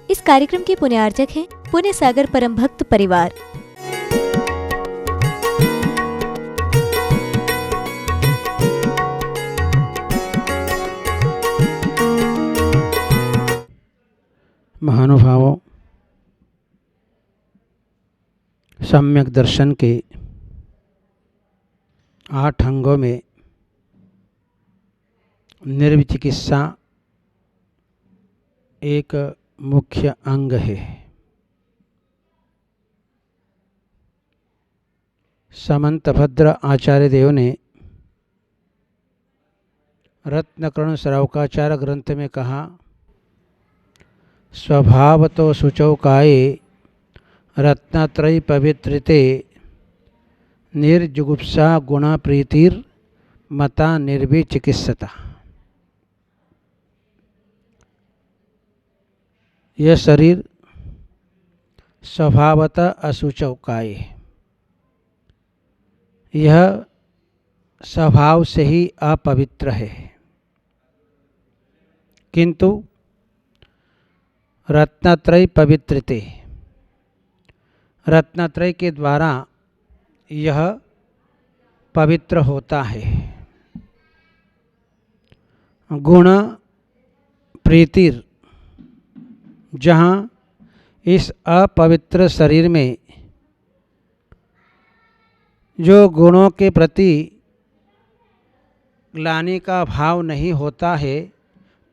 इस कार्यक्रम के पुण्यार्चक हैं पुण्य सागर परम भक्त परिवार। महानुभावों, सम्यक दर्शन के 8 अंगों में निर्विचिकित्सा एक मुख्य अंग है। समंतभद्र आचार्य देव ने रत्नकर्ण श्रावकाचार्य ग्रंथ में कहा, स्वभावतो शुचौकाये रत्नत्रयी पवित्रिते निर्जुगुप्सा गुणा प्रीतिर मता निर्विचिकित्सता। यह शरीर स्वभावतः अशुचौकाय, यह स्वभाव से ही अपवित्र है, किंतु रत्नत्रय पवित्रते, रत्नत्रय के द्वारा यह पवित्र होता है। गुण प्रीतिर, जहाँ इस अपवित्र शरीर में जो गुणों के प्रति ग्लानि का भाव नहीं होता है,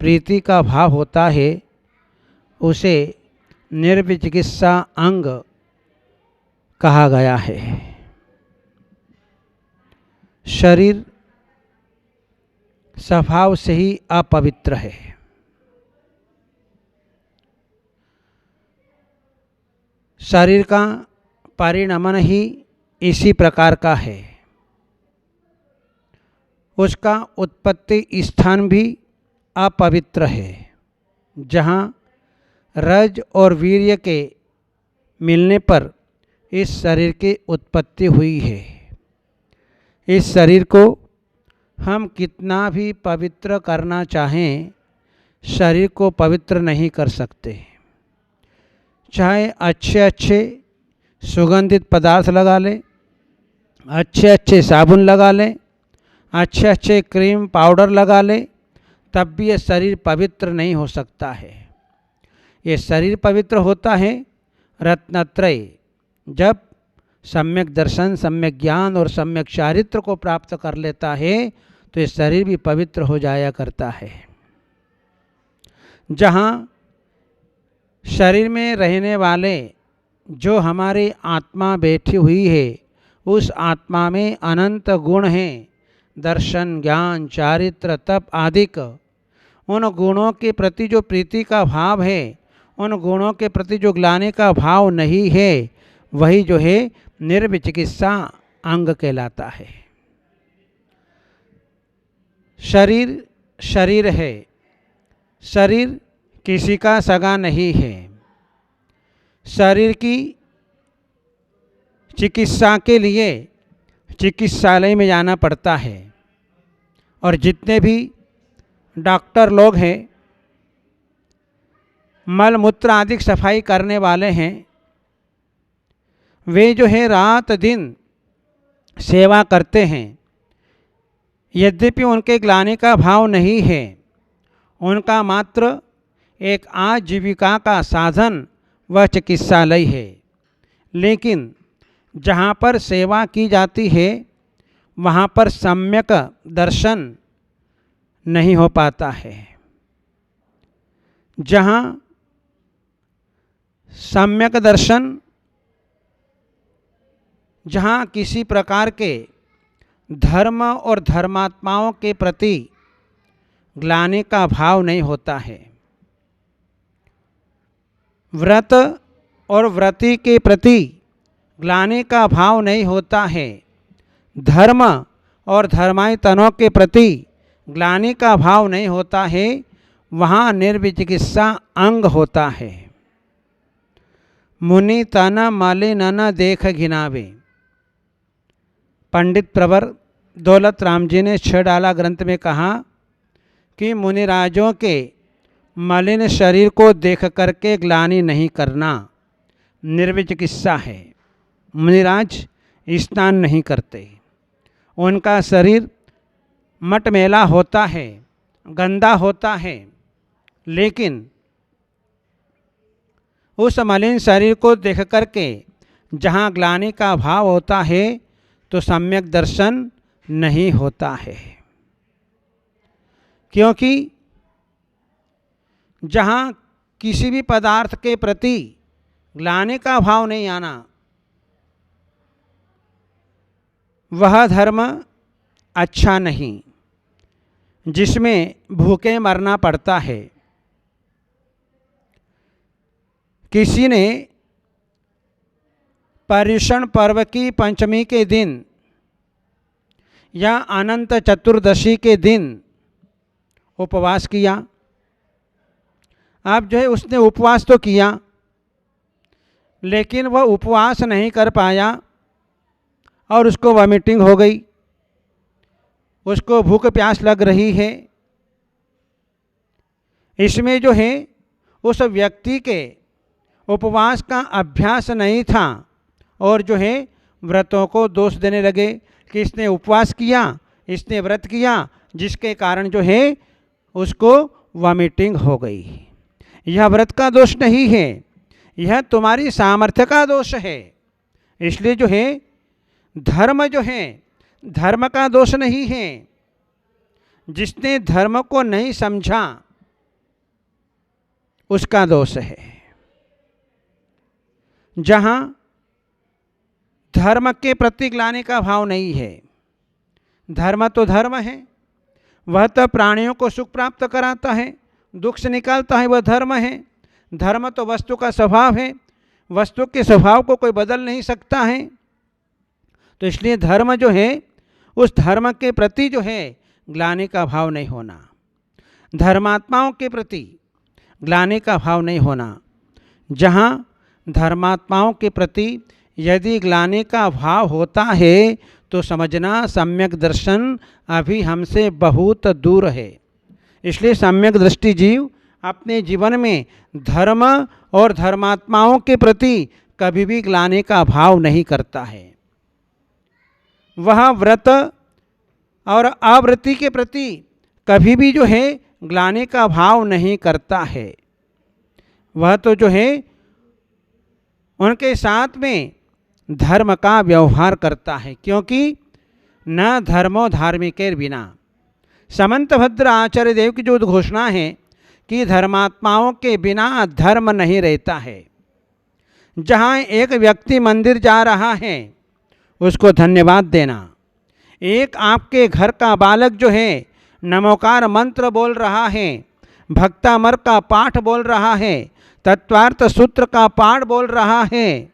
प्रीति का भाव होता है, उसे निर्विचिकित्सा अंग कहा गया है। शरीर स्वभाव से ही अपवित्र है। शरीर का परिणमन ही इसी प्रकार का है। उसका उत्पत्ति स्थान भी अपवित्र है, जहाँ रज और वीर्य के मिलने पर इस शरीर की उत्पत्ति हुई है। इस शरीर को हम कितना भी पवित्र करना चाहें, शरीर को पवित्र नहीं कर सकते। चाहे अच्छे अच्छे सुगंधित पदार्थ लगा लें, अच्छे अच्छे साबुन लगा लें, अच्छे अच्छे क्रीम पाउडर लगा लें, तब भी ये शरीर पवित्र नहीं हो सकता है। ये शरीर पवित्र होता है रत्नत्रय, जब सम्यक दर्शन, सम्यक ज्ञान और सम्यक चारित्र को प्राप्त कर लेता है, तो ये शरीर भी पवित्र हो जाया करता है। जहाँ शरीर में रहने वाले जो हमारी आत्मा बैठी हुई है, उस आत्मा में अनंत गुण हैं, दर्शन, ज्ञान, चारित्र, तप आदि का। उन गुणों के प्रति जो प्रीति का भाव है, उन गुणों के प्रति जो ग्लानि का भाव नहीं है, वही जो है निर्विचिकित्सा अंग कहलाता है। शरीर शरीर है, शरीर किसी का सगा नहीं है। शरीर की चिकित्सा के लिए चिकित्सालय में जाना पड़ता है, और जितने भी डॉक्टर लोग हैं, मल मूत्र आदि सफाई करने वाले हैं, वे जो है रात दिन सेवा करते हैं। यद्यपि उनके ग्लानि का भाव नहीं है, उनका मात्र एक आजीविका का साधन वह चिकित्सालय है, लेकिन जहाँ पर सेवा की जाती है, वहाँ पर सम्यक दर्शन नहीं हो पाता है। जहाँ सम्यक दर्शन, जहाँ किसी प्रकार के धर्म और धर्मात्माओं के प्रति ग्लानि का भाव नहीं होता है, व्रत और व्रती के प्रति ग्लानि का भाव नहीं होता है, धर्म और धर्मायतनों के प्रति ग्लानि का भाव नहीं होता है, वहाँ निर्विचिकित्सा अंग होता है। मुनि तन माले नन देख घिनावे। पंडित प्रवर दौलत राम जी ने 6 डाला ग्रंथ में कहा कि मुनिराजों के मलिन शरीर को देख करके ग्लानि नहीं करना निर्विचिकित्सा है। मुनिराज स्नान नहीं करते, उनका शरीर मटमैला होता है, गंदा होता है, लेकिन उस मलिन शरीर को देख करके जहाँ ग्लानि का भाव होता है तो सम्यक दर्शन नहीं होता है। क्योंकि जहाँ किसी भी पदार्थ के प्रति ग्लानि का भाव नहीं आना, वह धर्म अच्छा नहीं, जिसमें भूखे मरना पड़ता है। किसी ने पर्युषण पर्व की पंचमी के दिन या अनंत चतुर्दशी के दिन उपवास किया। अब जो है उसने उपवास तो किया, लेकिन वह उपवास नहीं कर पाया और उसको वॉमिटिंग हो गई, उसको भूख प्यास लग रही है। इसमें जो है उस व्यक्ति के उपवास का अभ्यास नहीं था और जो है व्रतों को दोष देने लगे कि इसने उपवास किया, इसने व्रत किया, जिसके कारण जो है उसको वॉमिटिंग हो गई। यह व्रत का दोष नहीं है, यह तुम्हारी सामर्थ्य का दोष है। इसलिए जो है धर्म जो है धर्म का दोष नहीं है। जिसने धर्म को नहीं समझा उसका दोष है। जहाँ धर्म के प्रति ग्लानि का भाव नहीं है, धर्म तो धर्म है, वह तो प्राणियों को सुख प्राप्त कराता है, दुख से निकालता है, वह धर्म है। धर्म तो वस्तु का स्वभाव है, वस्तु के स्वभाव को कोई बदल नहीं सकता है। तो इसलिए धर्म जो है उस धर्म के प्रति जो है ग्लानि का भाव नहीं होना, धर्मात्माओं के प्रति ग्लानि का भाव नहीं होना। जहाँ धर्मात्माओं के प्रति यदि ग्लानि का भाव होता है तो समझना सम्यक दर्शन अभी हमसे बहुत दूर है। इसलिए सम्यक दृष्टि जीव अपने जीवन में धर्म और धर्मात्माओं के प्रति कभी भी ग्लानि का भाव नहीं करता है। वह व्रत और आवृत्ति के प्रति कभी भी जो है ग्लानि का भाव नहीं करता है। वह तो जो है उनके साथ में धर्म का व्यवहार करता है, क्योंकि न धर्मो धार्मिकेर बिना। समंतभद्र आचार्य देव की जो घोषणा है कि धर्मात्माओं के बिना धर्म नहीं रहता है। जहाँ एक व्यक्ति मंदिर जा रहा है उसको धन्यवाद देना, एक आपके घर का बालक जो है नमोकार मंत्र बोल रहा है, भक्तामर का पाठ बोल रहा है, तत्वार्थ सूत्र का पाठ बोल रहा है,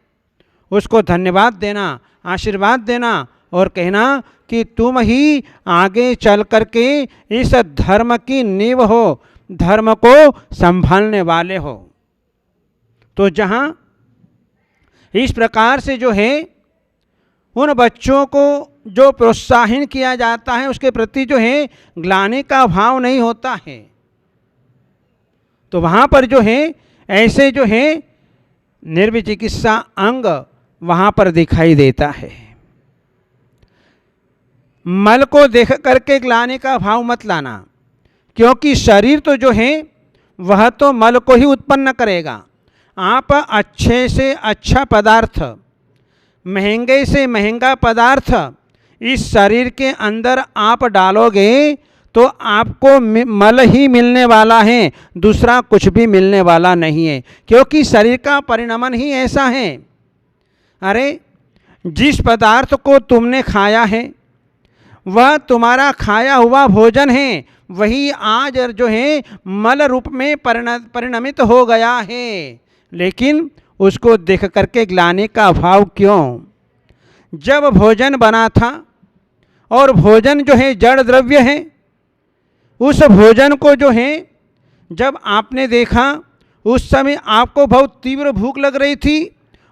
उसको धन्यवाद देना, आशीर्वाद देना और कहना कि तुम ही आगे चल करके इस धर्म की नींव हो, धर्म को संभालने वाले हो। तो जहाँ इस प्रकार से जो है उन बच्चों को जो प्रोत्साहन किया जाता है उसके प्रति जो है ग्लानि का भाव नहीं होता है, तो वहाँ पर जो है ऐसे जो है निर्विचिकित्सा अंग वहाँ पर दिखाई देता है। मल को देख करके ग्लानि का भाव मत लाना, क्योंकि शरीर तो जो है वह तो मल को ही उत्पन्न करेगा। आप अच्छे से अच्छा पदार्थ, महंगे से महंगा पदार्थ इस शरीर के अंदर आप डालोगे तो आपको मल ही मिलने वाला है, दूसरा कुछ भी मिलने वाला नहीं है, क्योंकि शरीर का परिणमन ही ऐसा है। अरे जिस पदार्थ को तुमने खाया है वह तुम्हारा खाया हुआ भोजन है, वही आज जो है मल रूप में परिणमित हो गया है, लेकिन उसको देख करके ग्लानि का भाव क्यों? जब भोजन बना था और भोजन जो है जड़ द्रव्य है, उस भोजन को जो है जब आपने देखा उस समय आपको बहुत तीव्र भूख लग रही थी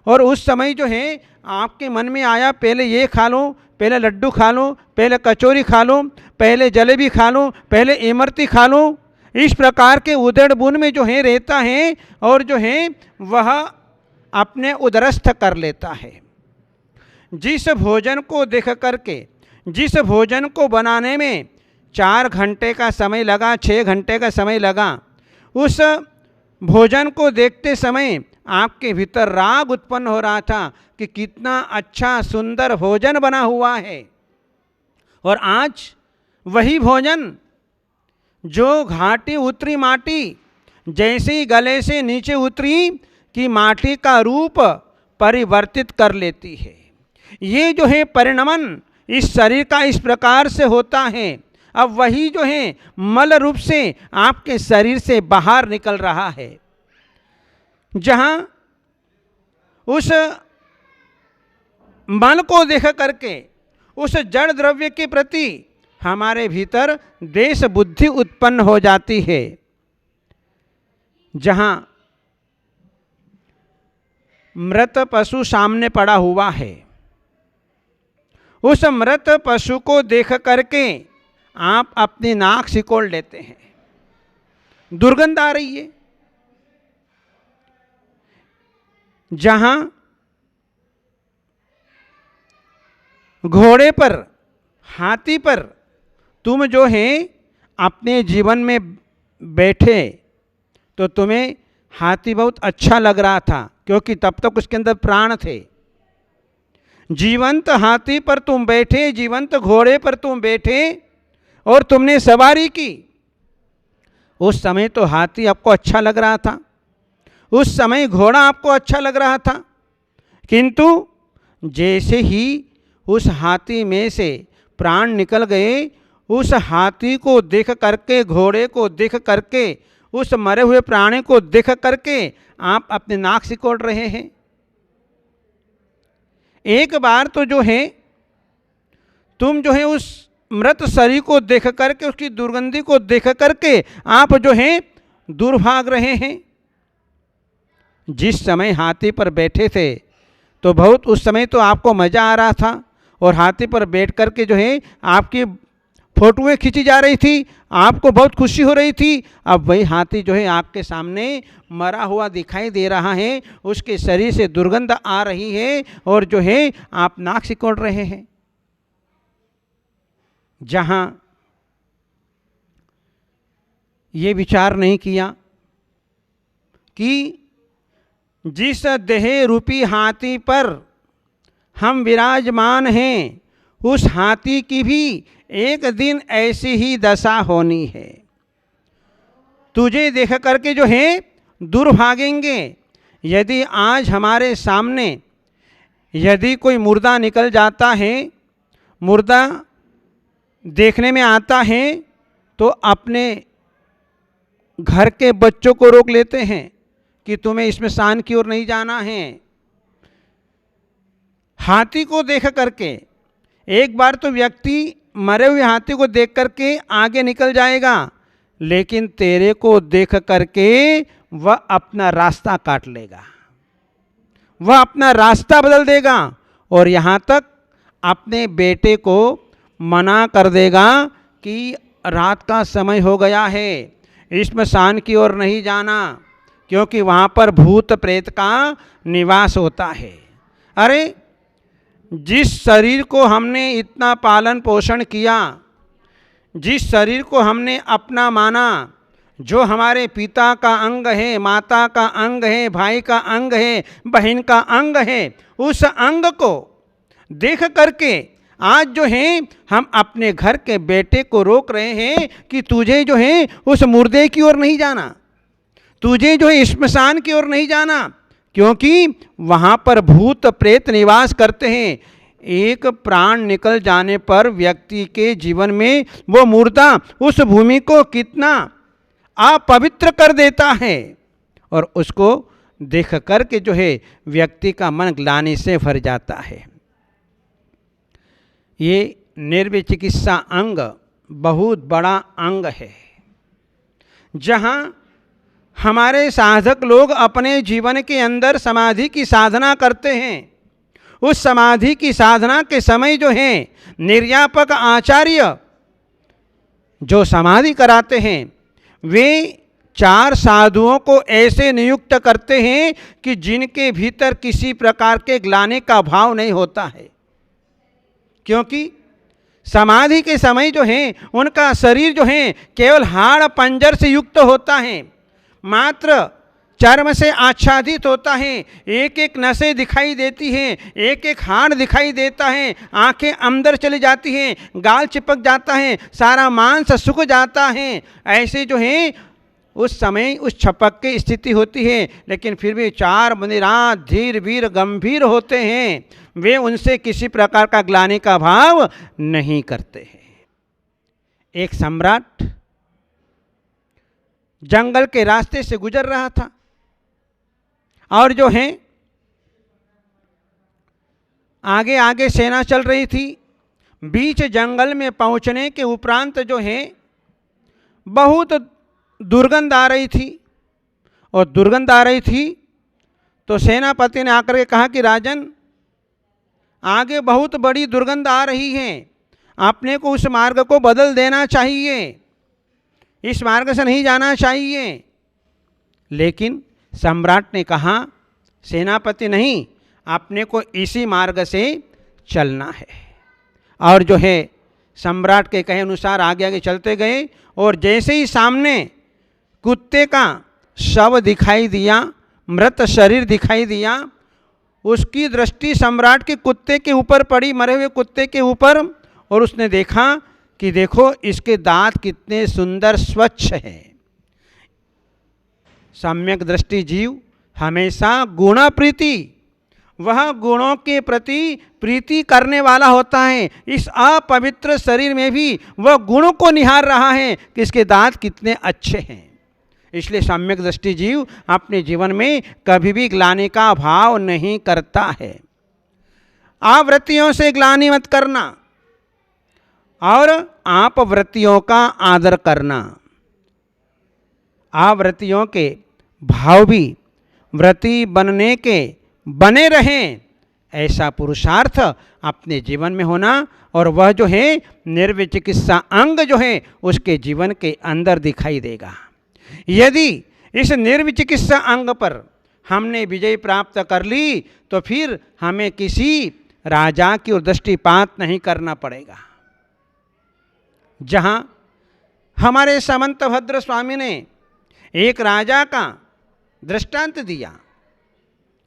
और उस समय जो है आपके मन में आया पहले ये खा लो, पहले लड्डू खा लो, पहले कचौरी खा लो, पहले जलेबी खा लो, पहले इमरती खा लो। इस प्रकार के उदड़ बुन में जो है रहता है और जो है वह अपने उदरस्थ कर लेता है। जिस भोजन को देख करके, जिस भोजन को बनाने में 4 घंटे का समय लगा, 6 घंटे का समय लगा, उस भोजन को देखते समय आपके भीतर राग उत्पन्न हो रहा था कि कितना अच्छा सुंदर भोजन बना हुआ है। और आज वही भोजन जो घाटी उतरी माटी, जैसे ही गले से नीचे उतरी कि माटी का रूप परिवर्तित कर लेती है। ये जो है परिणमन इस शरीर का इस प्रकार से होता है। अब वही जो है मल रूप से आपके शरीर से बाहर निकल रहा है। जहाँ उस मल को देख करके उस जड़ द्रव्य के प्रति हमारे भीतर देश बुद्धि उत्पन्न हो जाती है। जहाँ मृत पशु सामने पड़ा हुआ है, उस मृत पशु को देख करके आप अपनी नाक सिकोड़ लेते हैं, दुर्गंध आ रही है। जहाँ घोड़े पर, हाथी पर तुम जो है अपने जीवन में बैठे तो तुम्हें हाथी बहुत अच्छा लग रहा था, क्योंकि तब तक उसके अंदर प्राण थे। जीवंत हाथी पर तुम बैठे, जीवंत घोड़े पर तुम बैठे और तुमने सवारी की। उस समय तो हाथी आपको अच्छा लग रहा था, उस समय घोड़ा आपको अच्छा लग रहा था, किंतु जैसे ही उस हाथी में से प्राण निकल गए, उस हाथी को देख करके, घोड़े को देख करके, उस मरे हुए प्राणी को देख करके आप अपने नाक सिकोड़ रहे हैं। एक बार तो जो है तुम जो है उस मृत शरीर को देख करके, उसकी दुर्गंधी को देख करके आप जो है दूर भाग रहे हैं। जिस समय हाथी पर बैठे थे तो बहुत उस समय तो आपको मज़ा आ रहा था और हाथी पर बैठ करके जो है आपकी फोटोएं खींची जा रही थी, आपको बहुत खुशी हो रही थी। अब वही हाथी जो है आपके सामने मरा हुआ दिखाई दे रहा है, उसके शरीर से दुर्गंध आ रही है और जो है आप नाक सिकोड़ रहे हैं। जहाँ ये विचार नहीं किया कि जिस देह रूपी हाथी पर हम विराजमान हैं, उस हाथी की भी एक दिन ऐसी ही दशा होनी है। तुझे देख करके जो है दूर भागेंगे। यदि आज हमारे सामने यदि कोई मुर्दा निकल जाता है, मुर्दा देखने में आता है, तो अपने घर के बच्चों को रोक लेते हैं कि तुम्हें इस स्मशान की ओर नहीं जाना है। हाथी को देख करके एक बार तो व्यक्ति मरे हुए हाथी को देख करके आगे निकल जाएगा, लेकिन तेरे को देख करके वह अपना रास्ता काट लेगा, वह अपना रास्ता बदल देगा और यहाँ तक अपने बेटे को मना कर देगा कि रात का समय हो गया है, इस स्मशान की ओर नहीं जाना, क्योंकि वहाँ पर भूत प्रेत का निवास होता है। अरे जिस शरीर को हमने इतना पालन पोषण किया, जिस शरीर को हमने अपना माना, जो हमारे पिता का अंग है, माता का अंग है, भाई का अंग है, बहन का अंग है, उस अंग को देख करके आज जो है हम अपने घर के बेटे को रोक रहे हैं कि तुझे जो है उस मुर्दे की ओर नहीं जाना, तुझे जो है स्मशान की ओर नहीं जाना, क्योंकि वहाँ पर भूत प्रेत निवास करते हैं। एक प्राण निकल जाने पर व्यक्ति के जीवन में वो मुर्दा उस भूमि को कितना अपवित्र कर देता है और उसको देख करके जो है व्यक्ति का मन ग्लानि से भर जाता है। ये निर्विचिकित्सा अंग बहुत बड़ा अंग है, जहाँ हमारे साधक लोग अपने जीवन के अंदर समाधि की साधना करते हैं। उस समाधि की साधना के समय जो है निर्यापक आचार्य जो समाधि कराते हैं, वे 4 साधुओं को ऐसे नियुक्त करते हैं कि जिनके भीतर किसी प्रकार के ग्लानि का भाव नहीं होता है, क्योंकि समाधि के समय जो है उनका शरीर जो है केवल हाड़ पंजर से युक्त होता है, मात्र चर्म से आच्छादित होता है। एक एक नसें दिखाई देती हैं, एक एक हाड़ दिखाई देता है, आंखें अंदर चली जाती हैं, गाल चिपक जाता है, सारा मांस सूख जाता है। ऐसे जो है उस समय उस छपक की स्थिति होती है, लेकिन फिर भी 4 मुनिराज धीर वीर गंभीर होते हैं, वे उनसे किसी प्रकार का ग्लानि का भाव नहीं करते हैं। एक सम्राट जंगल के रास्ते से गुजर रहा था और जो है आगे आगे सेना चल रही थी। बीच जंगल में पहुंचने के उपरांत जो है बहुत दुर्गंध आ रही थी, और दुर्गंध आ रही थी तो सेनापति ने आकर के कहा कि राजन, आगे बहुत बड़ी दुर्गंध आ रही है, आपने को उस मार्ग को बदल देना चाहिए, इस मार्ग से नहीं जाना चाहिए। लेकिन सम्राट ने कहा, सेनापति नहीं, आपने को इसी मार्ग से चलना है। और जो है सम्राट के कहे अनुसार आगे आगे चलते गए, और जैसे ही सामने कुत्ते का शव दिखाई दिया, मृत शरीर दिखाई दिया, उसकी दृष्टि सम्राट के कुत्ते के ऊपर पड़ी, मरे हुए कुत्ते के ऊपर, और उसने देखा कि देखो इसके दांत कितने सुंदर स्वच्छ हैं। सम्यक दृष्टि जीव हमेशा गुण प्रीति, वह गुणों के प्रति प्रीति करने वाला होता है। इस अपवित्र शरीर में भी वह गुणों को निहार रहा है कि इसके दांत कितने अच्छे हैं। इसलिए सम्यक दृष्टि जीव अपने जीवन में कभी भी ग्लानि का भाव नहीं करता है। आवृत्तियों से ग्लानि मत करना और आप वृत्तियों का आदर करना। आवृत्तियों के भाव भी व्रती बनने के बने रहें, ऐसा पुरुषार्थ अपने जीवन में होना, और वह जो है निर्विचिकित्सा अंग जो है उसके जीवन के अंदर दिखाई देगा। यदि इस निर्विचिकित्सा अंग पर हमने विजय प्राप्त कर ली तो फिर हमें किसी राजा की ओर दृष्टिपात नहीं करना पड़ेगा। जहाँ हमारे समंतभद्र स्वामी ने एक राजा का दृष्टांत दिया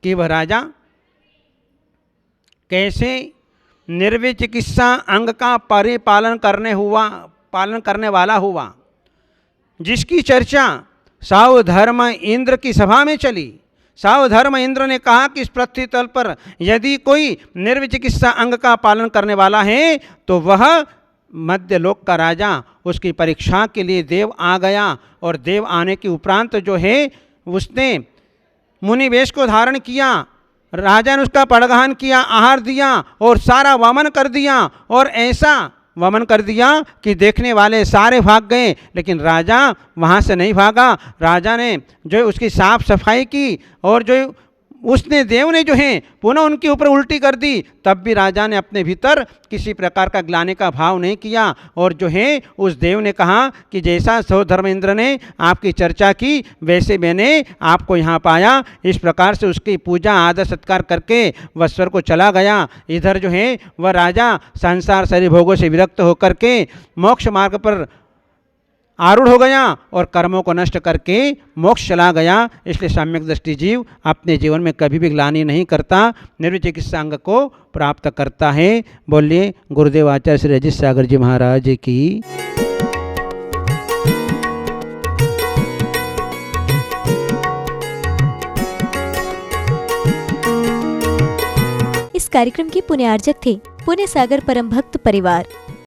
कि वह राजा कैसे निर्विचिकित्सा अंग का परिपालन पालन करने वाला हुआ, जिसकी चर्चा सावधर्म इंद्र की सभा में चली। सावधर्म इंद्र ने कहा कि इस पृथ्वी तल पर यदि कोई निर्विचिकित्सा अंग का पालन करने वाला है तो वह मध्यलोक का राजा, उसकी परीक्षा के लिए देव आ गया, और देव आने के उपरांत जो है उसने मुनि वेश को धारण किया, राजा ने उसका पड़गहन किया, आहार दिया और सारा वमन कर दिया, और ऐसा वमन कर दिया कि देखने वाले सारे भाग गए, लेकिन राजा वहाँ से नहीं भागा। राजा ने जो उसकी साफ सफाई की, और जो उसने देव ने जो है पुनः उनके ऊपर उल्टी कर दी, तब भी राजा ने अपने भीतर किसी प्रकार का ग्लानि का भाव नहीं किया। और जो है उस देव ने कहा कि जैसा सौधर्मेंद्र ने आपकी चर्चा की वैसे मैंने आपको यहाँ पाया। इस प्रकार से उसकी पूजा आदर सत्कार करके वह स्वर को चला गया। इधर जो है वह राजा संसार शरीर भोगों से विरक्त होकर के मोक्ष मार्ग पर आरूढ़ हो गया और कर्मों को नष्ट करके मोक्ष चला गया। इसलिए सम्यक दृष्टि जीव अपने जीवन में कभी भी ग्लानि नहीं करता, निर्विचिकित्सा अंग को प्राप्त करता है। बोलिए गुरुदेव आचार्य श्री अजीत सागर जी महाराज की। इस कार्यक्रम के पुण्यार्जक थे पुण्य सागर परम भक्त परिवार।